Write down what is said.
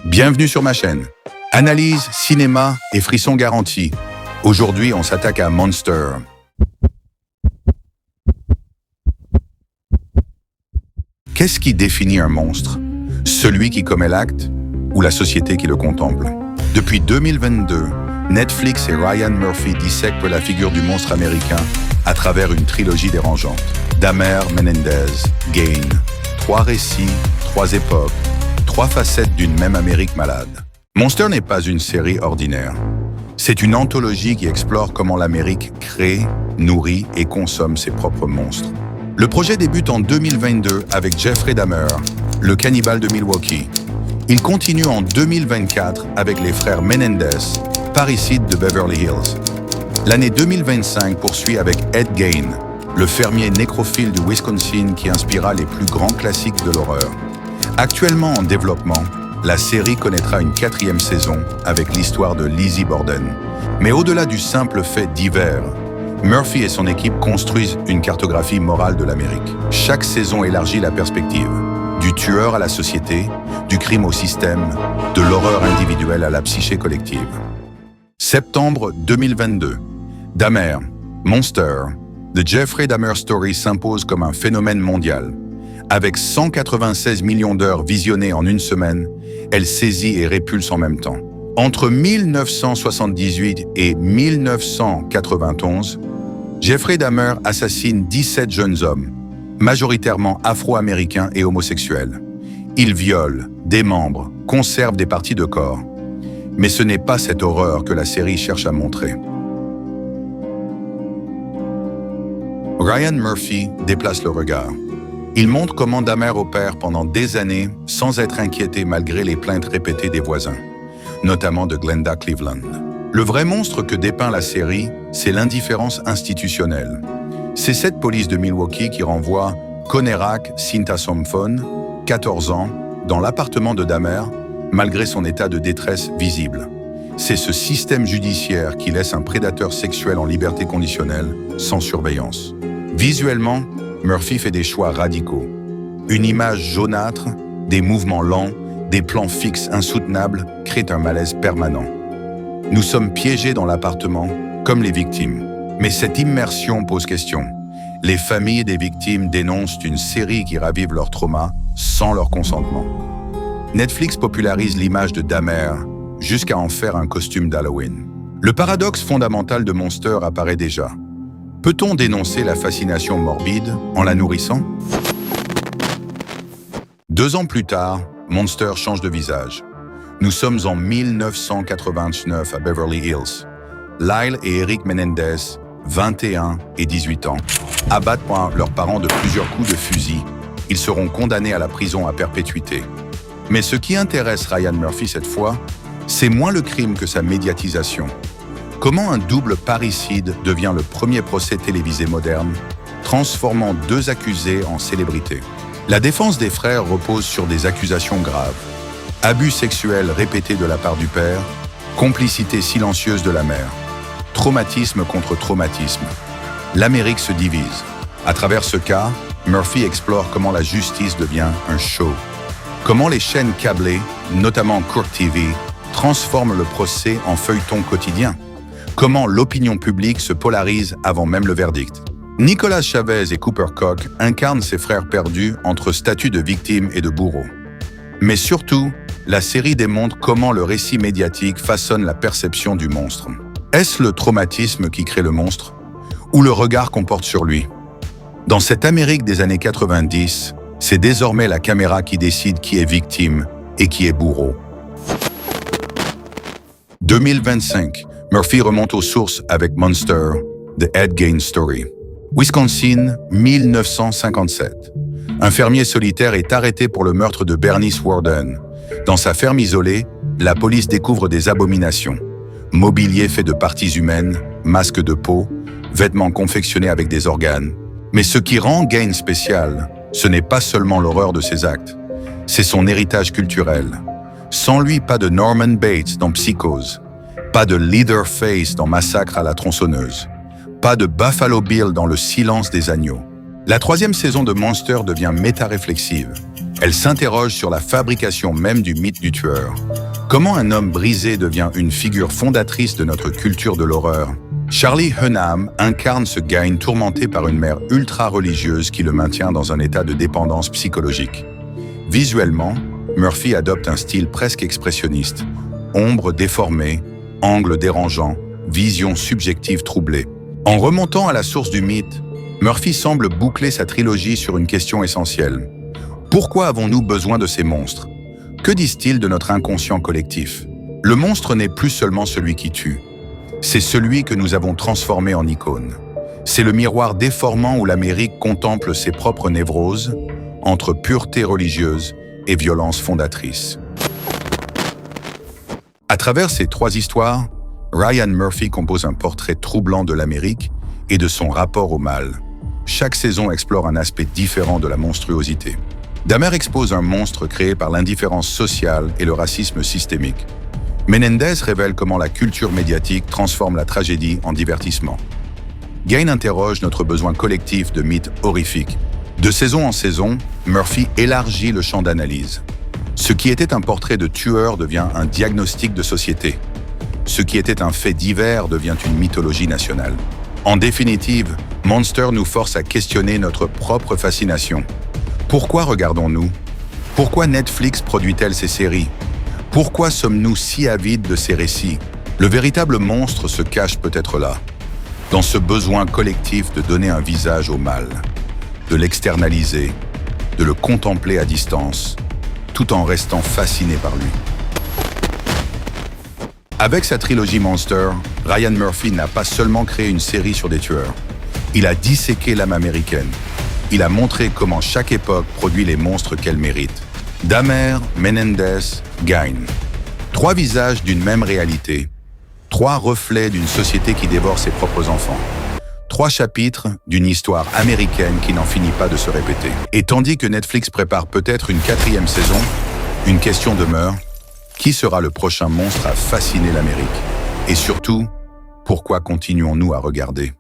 Bienvenue sur ma chaîne. Analyse, cinéma et frissons garantis. Aujourd'hui, on s'attaque à Monster. Qu'est-ce qui définit un monstre? Celui qui commet l'acte ou la société qui le contemple? Depuis 2022, Netflix et Ryan Murphy dissèquent la figure du monstre américain à travers une trilogie dérangeante. Dahmer, Menendez, Gain. 3 récits, 3 époques, 3 facettes d'une même Amérique malade. Monster n'est pas une série ordinaire. C'est une anthologie qui explore comment l'Amérique crée, nourrit et consomme ses propres monstres. Le projet débute en 2022 avec Jeffrey Dahmer, le cannibale de Milwaukee. Il continue en 2024 avec les frères Menendez, parricides de Beverly Hills. L'année 2025 poursuit avec Ed Gein, le fermier nécrophile du Wisconsin qui inspira les plus grands classiques de l'horreur. Actuellement en développement, la série connaîtra une 4e saison avec l'histoire de Lizzie Borden. Mais au-delà du simple fait divers, Murphy et son équipe construisent une cartographie morale de l'Amérique. Chaque saison élargit la perspective, du tueur à la société, du crime au système, de l'horreur individuelle à la psyché collective. Septembre 2022. Dahmer, Monster, The Jeffrey Dahmer Story s'impose comme un phénomène mondial. Avec 196 millions d'heures visionnées en une semaine, elle saisit et répulse en même temps. Entre 1978 et 1991, Jeffrey Dahmer assassine 17 jeunes hommes, majoritairement afro-américains et homosexuels. Il viole, démembre, conserve des parties de corps. Mais ce n'est pas cette horreur que la série cherche à montrer. Ryan Murphy déplace le regard. Il montre comment Dahmer opère pendant des années sans être inquiété malgré les plaintes répétées des voisins, notamment de Glenda Cleveland. Le vrai monstre que dépeint la série, c'est l'indifférence institutionnelle. C'est cette police de Milwaukee qui renvoie Conerak Sintasomphone, 14 ans, dans l'appartement de Dahmer, malgré son état de détresse visible. C'est ce système judiciaire qui laisse un prédateur sexuel en liberté conditionnelle, sans surveillance. Visuellement, Murphy fait des choix radicaux. Une image jaunâtre, des mouvements lents, des plans fixes insoutenables créent un malaise permanent. Nous sommes piégés dans l'appartement, comme les victimes. Mais cette immersion pose question. Les familles des victimes dénoncent une série qui ravive leur trauma sans leur consentement. Netflix popularise l'image de Dahmer jusqu'à en faire un costume d'Halloween. Le paradoxe fondamental de Monster apparaît déjà. Peut-on dénoncer la fascination morbide en la nourrissant? 2 ans plus tard, Monster change de visage. Nous sommes en 1989 à Beverly Hills. Lyle et Eric Menendez, 21 et 18 ans, abattent leurs parents de plusieurs coups de fusil. Ils seront condamnés à la prison à perpétuité. Mais ce qui intéresse Ryan Murphy cette fois, c'est moins le crime que sa médiatisation. Comment un double parricide devient le premier procès télévisé moderne, transformant 2 accusés en célébrités. La défense des frères repose sur des accusations graves. Abus sexuels répétés de la part du père, complicité silencieuse de la mère. Traumatisme contre traumatisme. L'Amérique se divise. À travers ce cas, Murphy explore comment la justice devient un show. Comment les chaînes câblées, notamment Court TV, transforment le procès en feuilleton quotidien. Comment l'opinion publique se polarise avant même le verdict. Nicolas Chavez et Cooper Koch incarnent ces frères perdus entre statut de victime et de bourreau. Mais surtout, la série démontre comment le récit médiatique façonne la perception du monstre. Est-ce le traumatisme qui crée le monstre? Ou le regard qu'on porte sur lui? Dans cette Amérique des années 90, c'est désormais la caméra qui décide qui est victime et qui est bourreau. 2025, Murphy remonte aux sources avec Monster, The Ed Gein Story. Wisconsin, 1957. Un fermier solitaire est arrêté pour le meurtre de Bernice Worden. Dans sa ferme isolée, la police découvre des abominations. Mobilier fait de parties humaines, masques de peau, vêtements confectionnés avec des organes. Mais ce qui rend Gein spécial, ce n'est pas seulement l'horreur de ses actes, c'est son héritage culturel. Sans lui, pas de Norman Bates dans Psychose, pas de Leatherface dans Massacre à la tronçonneuse, pas de Buffalo Bill dans Le silence des agneaux. La 3e saison de Monster devient méta-réflexive. Elle s'interroge sur la fabrication même du mythe du tueur. Comment un homme brisé devient une figure fondatrice de notre culture de l'horreur? Charlie Hunnam incarne ce Gain tourmenté par une mère ultra-religieuse qui le maintient dans un état de dépendance psychologique. Visuellement, Murphy adopte un style presque expressionniste. Ombre déformée, angles dérangeants, vision subjective troublée. En remontant à la source du mythe, Murphy semble boucler sa trilogie sur une question essentielle. Pourquoi avons-nous besoin de ces monstres? Que disent-ils de notre inconscient collectif? Le monstre n'est plus seulement celui qui tue. C'est celui que nous avons transformé en icône. C'est le miroir déformant où l'Amérique contemple ses propres névroses, entre pureté religieuse et violence fondatrice. À travers ces trois histoires, Ryan Murphy compose un portrait troublant de l'Amérique et de son rapport au mal. Chaque saison explore un aspect différent de la monstruosité. Dahmer expose un monstre créé par l'indifférence sociale et le racisme systémique. Menendez révèle comment la culture médiatique transforme la tragédie en divertissement. Gain interroge notre besoin collectif de mythes horrifiques. De saison en saison, Murphy élargit le champ d'analyse. Ce qui était un portrait de tueur devient un diagnostic de société. Ce qui était un fait divers devient une mythologie nationale. En définitive, Monster nous force à questionner notre propre fascination. Pourquoi regardons-nous? Pourquoi Netflix produit-elle ces séries? Pourquoi sommes-nous si avides de ces récits? Le véritable monstre se cache peut-être là, dans ce besoin collectif de donner un visage au mal, de l'externaliser, de le contempler à distance, tout en restant fasciné par lui. Avec sa trilogie Monster, Ryan Murphy n'a pas seulement créé une série sur des tueurs, il a disséqué l'âme américaine. Il a montré comment chaque époque produit les monstres qu'elle mérite. Dahmer, Menendez, Gain. Trois visages d'une même réalité. Trois reflets d'une société qui dévore ses propres enfants. Trois chapitres d'une histoire américaine qui n'en finit pas de se répéter. Et tandis que Netflix prépare peut-être une 4e saison, une question demeure. Qui sera le prochain monstre à fasciner l'Amérique? Et surtout, pourquoi continuons-nous à regarder?